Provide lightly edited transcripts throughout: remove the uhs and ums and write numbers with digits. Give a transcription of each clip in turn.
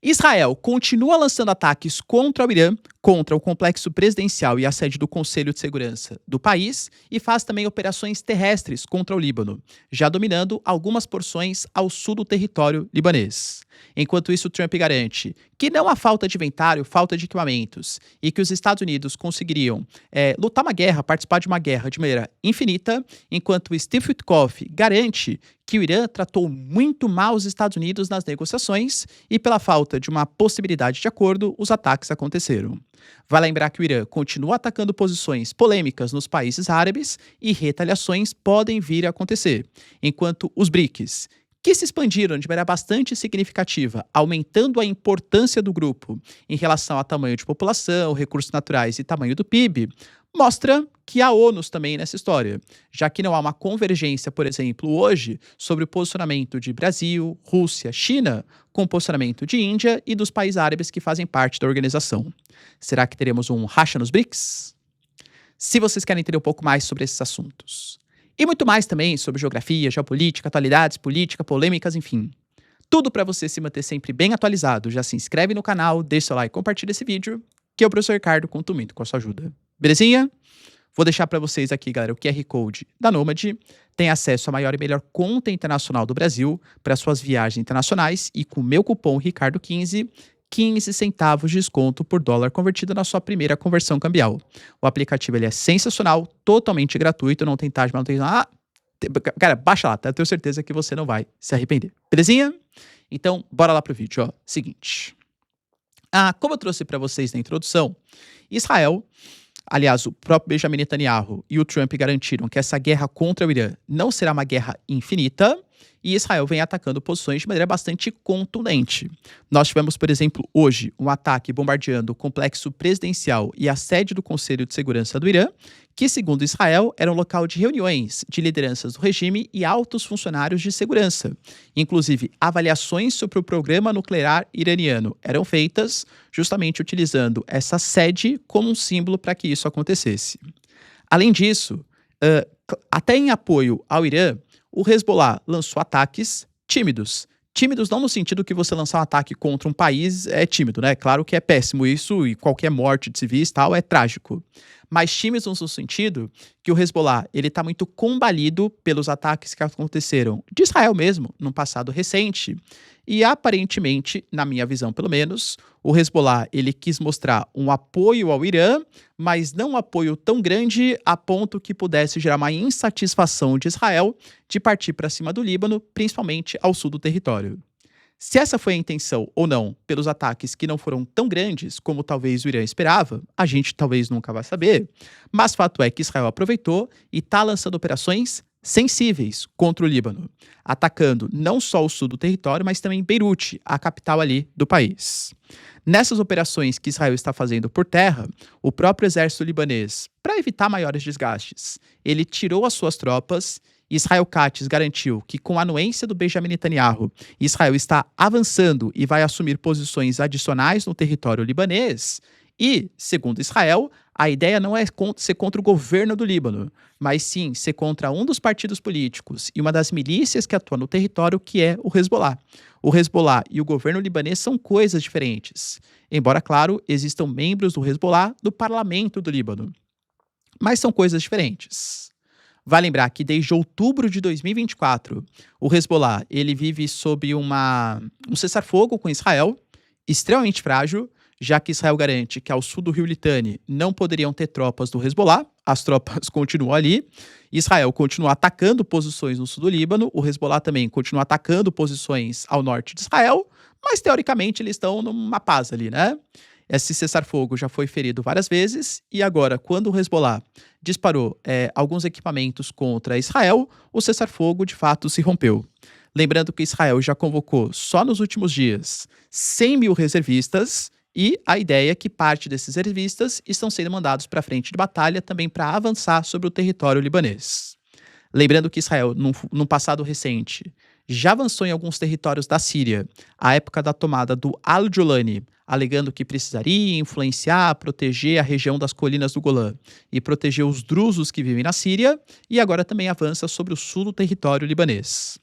Israel continua lançando ataques contra o Irã, contra o complexo presidencial e a sede do Conselho de Segurança do país, e faz também operações terrestres contra o Líbano, já dominando algumas porções ao sul do território libanês. Enquanto isso, Trump garante que não há falta de inventário, falta de equipamentos, e que os Estados Unidos conseguiriam lutar uma guerra, participar de uma guerra de maneira infinita, enquanto Steve Witkoff garante que o Irã tratou muito mal os Estados Unidos nas negociações e, pela falta de uma possibilidade de acordo, os ataques aconteceram. Vale lembrar que o Irã continua atacando posições polêmicas nos países árabes e retaliações podem vir a acontecer, enquanto os BRICS, que se expandiram de maneira bastante significativa, aumentando a importância do grupo em relação a tamanho de população, recursos naturais e tamanho do PIB, mostra que há ônus também nessa história, já que não há uma convergência, por exemplo, hoje, sobre o posicionamento de Brasil, Rússia, China, com o posicionamento de Índia e dos países árabes que fazem parte da organização. Será que teremos um racha nos BRICS? Se vocês querem entender um pouco mais sobre esses assuntos, e muito mais também sobre geografia, geopolítica, atualidades, política, polêmicas, enfim. Tudo para você se manter sempre bem atualizado. Já se inscreve no canal, deixa seu like e compartilha esse vídeo, que eu, professor Ricardo, conto muito com a sua ajuda. Belezinha? Vou deixar para vocês aqui, galera, o QR Code da Nômade. Tem acesso à maior e melhor conta internacional do Brasil para suas viagens internacionais e com o meu cupom Ricardo15, 15 centavos de desconto por dólar convertido na sua primeira conversão cambial. O aplicativo ele é sensacional, totalmente gratuito, não tem taxa de manutenção. Cara, baixa lá, tá? Eu tenho certeza que você não vai se arrepender. Belezinha? Então, bora lá pro vídeo, ó. Seguinte. Como eu trouxe para vocês na introdução, Israel, aliás, o próprio Benjamin Netanyahu e o Trump garantiram que essa guerra contra o Irã não será uma guerra infinita, e Israel vem atacando posições de maneira bastante contundente. Nós tivemos, por exemplo, hoje, um ataque bombardeando o complexo presidencial e a sede do Conselho de Segurança do Irã, que, segundo Israel, era um local de reuniões de lideranças do regime e altos funcionários de segurança. Inclusive, avaliações sobre o programa nuclear iraniano eram feitas justamente utilizando essa sede como um símbolo para que isso acontecesse. Além disso, até em apoio ao Irã, o Hezbollah lançou ataques tímidos. Tímidos não no sentido que você lançar um ataque contra um país é tímido, né? Claro que é péssimo isso e qualquer morte de civis e tal é trágico. Mas tímidos no sentido que o Hezbollah ele está muito combalido pelos ataques que aconteceram de Israel mesmo, num passado recente. E aparentemente, na minha visão pelo menos, o Hezbollah ele quis mostrar um apoio ao Irã, mas não um apoio tão grande a ponto que pudesse gerar uma insatisfação de Israel de partir para cima do Líbano, principalmente ao sul do território. Se essa foi a intenção ou não, pelos ataques que não foram tão grandes como talvez o Irã esperava, a gente talvez nunca vai saber, mas fato é que Israel aproveitou e está lançando operações sensíveis contra o Líbano, atacando não só o sul do território, mas também Beirute, a capital ali do país. Nessas operações que Israel está fazendo por terra, o próprio exército libanês, para evitar maiores desgastes, ele tirou as suas tropas. Israel Katz garantiu que, com a anuência do Benjamin Netanyahu, Israel está avançando e vai assumir posições adicionais no território libanês. E, segundo Israel, a ideia não é ser contra o governo do Líbano, mas sim ser contra um dos partidos políticos e uma das milícias que atua no território, que é o Hezbollah. O Hezbollah e o governo libanês são coisas diferentes, embora, claro, existam membros do Hezbollah do parlamento do Líbano. Mas são coisas diferentes. Vale lembrar que desde outubro de 2024, o Hezbollah ele vive sob um cessar-fogo com Israel, extremamente frágil, já que Israel garante que ao sul do rio Litani não poderiam ter tropas do Hezbollah, as tropas continuam ali, Israel continua atacando posições no sul do Líbano, o Hezbollah também continua atacando posições ao norte de Israel, mas teoricamente eles estão numa paz ali, né? Esse cessar-fogo já foi ferido várias vezes e agora, quando o Hezbollah disparou alguns equipamentos contra Israel, o cessar-fogo de fato se rompeu. Lembrando que Israel já convocou, só nos últimos dias, 100 mil reservistas e a ideia é que parte desses reservistas estão sendo mandados para a frente de batalha também para avançar sobre o território libanês. Lembrando que Israel, num passado recente, já avançou em alguns territórios da Síria, à época da tomada do Al-Jolani, alegando que precisaria influenciar, proteger a região das colinas do Golã e proteger os drusos que vivem na Síria, e agora também avança sobre o sul do território libanês.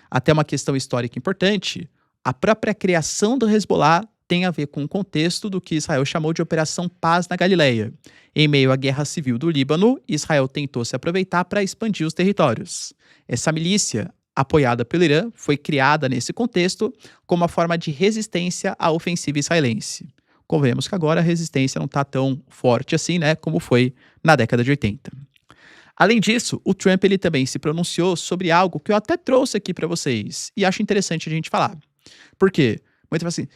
Até uma questão histórica importante, A própria criação do Hezbollah tem a ver com o contexto do que Israel chamou de Operação Paz na Galileia. Em meio à guerra civil do Líbano, Israel tentou se aproveitar para expandir os territórios. Essa milícia, apoiada pelo Irã, foi criada nesse contexto como uma forma de resistência à ofensiva israelense. Convenhamos que agora a resistência não está tão forte assim, né, como foi na década de 80. Além disso, o Trump ele também se pronunciou sobre algo que eu até trouxe aqui para vocês e acho interessante a gente falar. Por quê? Muito assim,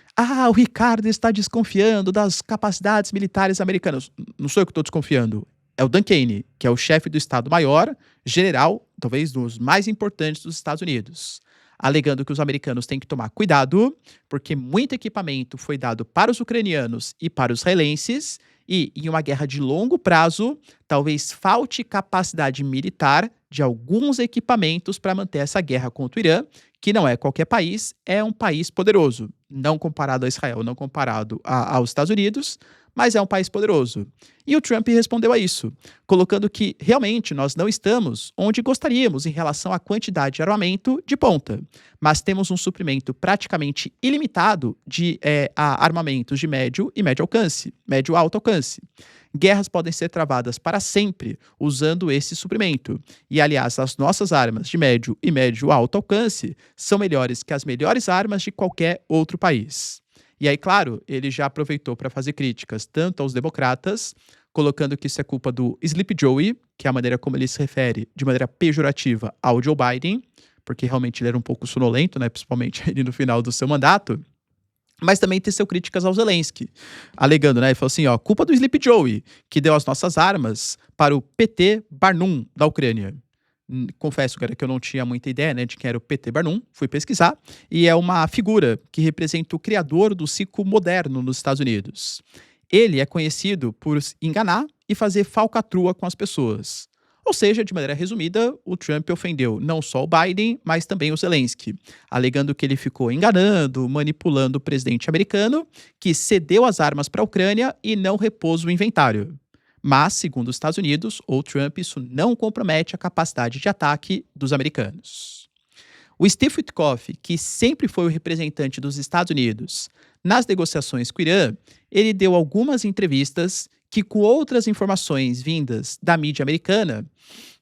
o Ricardo está desconfiando das capacidades militares americanas. Não sou eu que estou desconfiando. É o Dan Kane, que é o chefe do Estado-Maior, general, talvez dos mais importantes dos Estados Unidos, alegando que os americanos têm que tomar cuidado, porque muito equipamento foi dado para os ucranianos e para os israelenses, e em uma guerra de longo prazo, talvez falte capacidade militar de alguns equipamentos para manter essa guerra contra o Irã, que não é qualquer país, é um país poderoso. Não comparado a Israel, não comparado aos Estados Unidos, mas é um país poderoso. E o Trump respondeu a isso, colocando que realmente nós não estamos onde gostaríamos em relação à quantidade de armamento de ponta, mas temos um suprimento praticamente ilimitado de armamentos de médio e médio alcance, médio alto alcance. Guerras podem ser travadas para sempre usando esse suprimento. E, aliás, as nossas armas de médio e médio alto alcance são melhores que as melhores armas de qualquer outro país. E aí, claro, ele já aproveitou para fazer críticas tanto aos democratas, colocando que isso é culpa do Sleepy Joe, que é a maneira como ele se refere de maneira pejorativa ao Joe Biden, porque realmente ele era um pouco sonolento, né, principalmente ali no final do seu mandato. Mas também teceu críticas ao Zelensky, alegando, né, ele falou assim, culpa do Sleepy Joe, que deu as nossas armas para o PT Barnum da Ucrânia. Confesso, cara, que eu não tinha muita ideia, né, de quem era o PT Barnum, fui pesquisar, e é uma figura que representa o criador do ciclo moderno nos Estados Unidos. Ele é conhecido por enganar e fazer falcatrua com as pessoas. Ou seja, de maneira resumida, o Trump ofendeu não só o Biden, mas também o Zelensky, alegando que ele ficou enganando, manipulando o presidente americano, que cedeu as armas para a Ucrânia e não repôs o inventário. Mas, segundo os Estados Unidos, ou Trump, isso não compromete a capacidade de ataque dos americanos. O Steve Witkoff, que sempre foi o representante dos Estados Unidos nas negociações com o Irã, ele deu algumas entrevistas que, com outras informações vindas da mídia americana,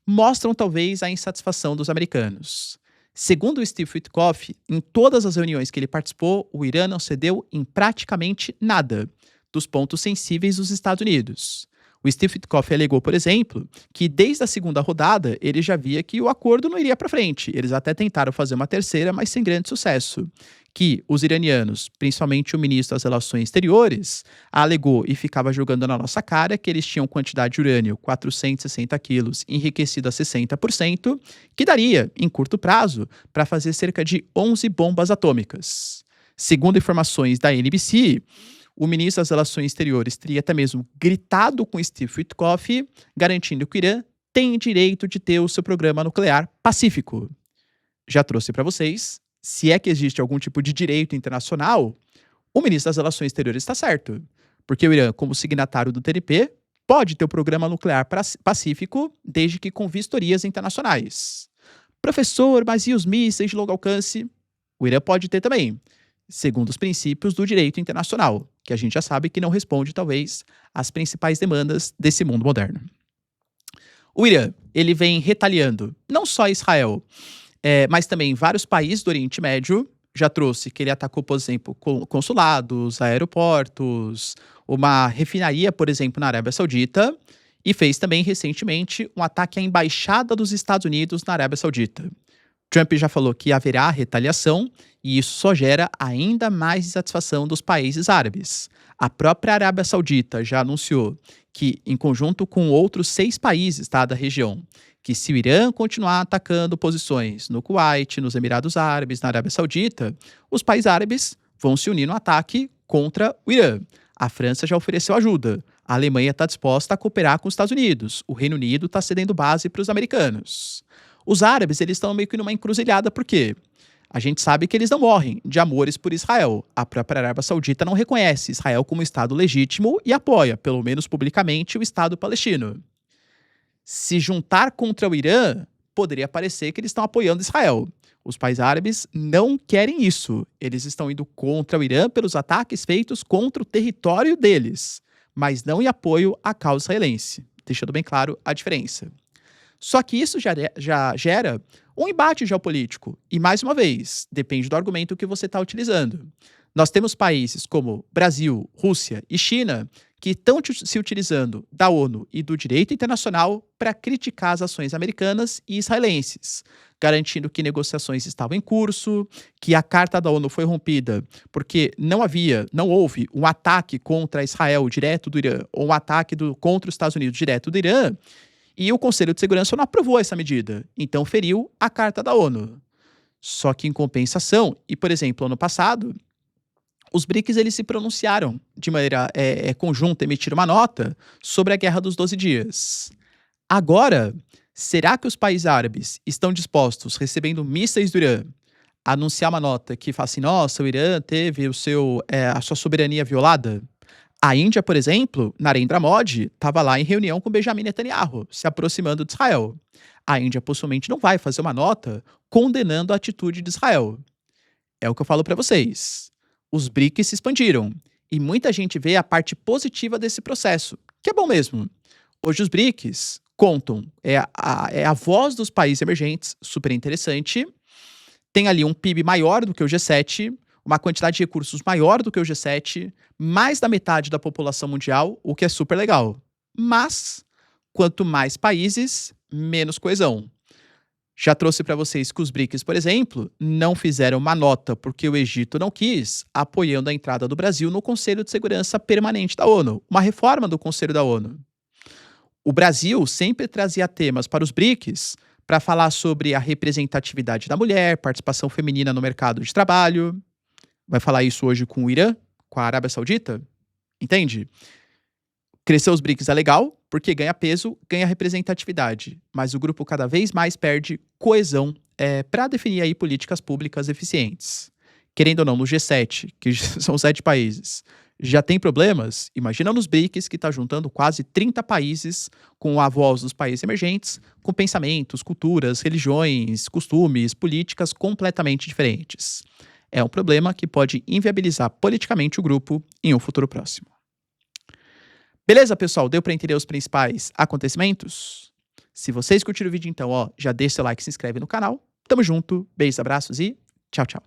mostram talvez a insatisfação dos americanos. Segundo o Steve Witkoff, em todas as reuniões que ele participou, o Irã não cedeu em praticamente nada dos pontos sensíveis dos Estados Unidos. O Steve Witkoff alegou, por exemplo, que desde a segunda rodada ele já via que o acordo não iria para frente. Eles até tentaram fazer uma terceira, mas sem grande sucesso. Que os iranianos, principalmente o ministro das Relações Exteriores, alegou e ficava jogando na nossa cara que eles tinham quantidade de urânio, 460 quilos, enriquecido a 60%, que daria, em curto prazo, para fazer cerca de 11 bombas atômicas. Segundo informações da NBC, o ministro das Relações Exteriores teria até mesmo gritado com Steve Witkoff, garantindo que o Irã tem direito de ter o seu programa nuclear pacífico. Já trouxe para vocês, se é que existe algum tipo de direito internacional, o ministro das Relações Exteriores está certo. Porque o Irã, como signatário do TNP, pode ter o programa nuclear pacífico desde que com vistorias internacionais. Professor, mas e os mísseis de longo alcance? O Irã pode ter também, segundo os princípios do direito internacional, que a gente já sabe que não responde, talvez, às principais demandas desse mundo moderno. O Irã, ele vem retaliando não só Israel, mas também vários países do Oriente Médio. Já trouxe que ele atacou, por exemplo, consulados, aeroportos, uma refinaria, por exemplo, na Arábia Saudita, e fez também recentemente um ataque à embaixada dos Estados Unidos na Arábia Saudita. Trump já falou que haverá retaliação e isso só gera ainda mais insatisfação dos países árabes. A própria Arábia Saudita já anunciou que, em conjunto com outros 6 países da região, que se o Irã continuar atacando posições no Kuwait, nos Emirados Árabes, na Arábia Saudita, os países árabes vão se unir no ataque contra o Irã. A França já ofereceu ajuda. A Alemanha está disposta a cooperar com os Estados Unidos. O Reino Unido está cedendo base para os americanos. Os árabes, eles estão meio que numa encruzilhada, por quê? A gente sabe que eles não morrem de amores por Israel. A própria Arábia Saudita não reconhece Israel como Estado legítimo e apoia, pelo menos publicamente, o Estado palestino. Se juntar contra o Irã, poderia parecer que eles estão apoiando Israel. Os países árabes não querem isso. Eles estão indo contra o Irã pelos ataques feitos contra o território deles, mas não em apoio à causa israelense. Deixando bem claro a diferença. Só que isso já gera um embate geopolítico. E, mais uma vez, depende do argumento que você está utilizando. Nós temos países como Brasil, Rússia e China que estão se utilizando da ONU e do direito internacional para criticar as ações americanas e israelenses, garantindo que negociações estavam em curso, que a Carta da ONU foi rompida porque não houve um ataque contra Israel direto do Irã ou um ataque contra os Estados Unidos direto do Irã, e o Conselho de Segurança não aprovou essa medida, então feriu a Carta da ONU. Só que em compensação, e por exemplo, ano passado, os BRICS eles se pronunciaram de maneira conjunta, emitiram uma nota sobre a Guerra dos 12 Dias. Agora, será que os países árabes estão dispostos, recebendo mísseis do Irã, a anunciar uma nota que fala assim, nossa, o Irã teve a sua soberania violada? A Índia, por exemplo, Narendra Modi, estava lá em reunião com Benjamin Netanyahu, se aproximando de Israel. A Índia possivelmente não vai fazer uma nota condenando a atitude de Israel. É o que eu falo para vocês. Os BRICS se expandiram e muita gente vê a parte positiva desse processo, que é bom mesmo. Hoje os BRICS contam, é a voz dos países emergentes, super interessante. Tem ali um PIB maior do que o G7, uma quantidade de recursos maior do que o G7, mais da metade da população mundial, o que é super legal. Mas, quanto mais países, menos coesão. Já trouxe para vocês que os BRICS, por exemplo, não fizeram uma nota porque o Egito não quis, apoiando a entrada do Brasil no Conselho de Segurança Permanente da ONU, uma reforma do Conselho da ONU. O Brasil sempre trazia temas para os BRICS para falar sobre a representatividade da mulher, participação feminina no mercado de trabalho. Vai falar isso hoje com o Irã, com a Arábia Saudita? Entende? Crescer os BRICS é legal, porque ganha peso, ganha representatividade, mas o grupo cada vez mais perde coesão para definir aí políticas públicas eficientes. Querendo ou não, no G7, que são 7 países, já tem problemas, imagina nos BRICS, que está juntando quase 30 países com a voz dos países emergentes, com pensamentos, culturas, religiões, costumes, políticas completamente diferentes. É um problema que pode inviabilizar politicamente o grupo em um futuro próximo. Beleza, pessoal? Deu para entender os principais acontecimentos? Se vocês curtiram o vídeo, então, já deixa seu like e se inscreve no canal. Tamo junto, beijos, abraços e tchau, tchau.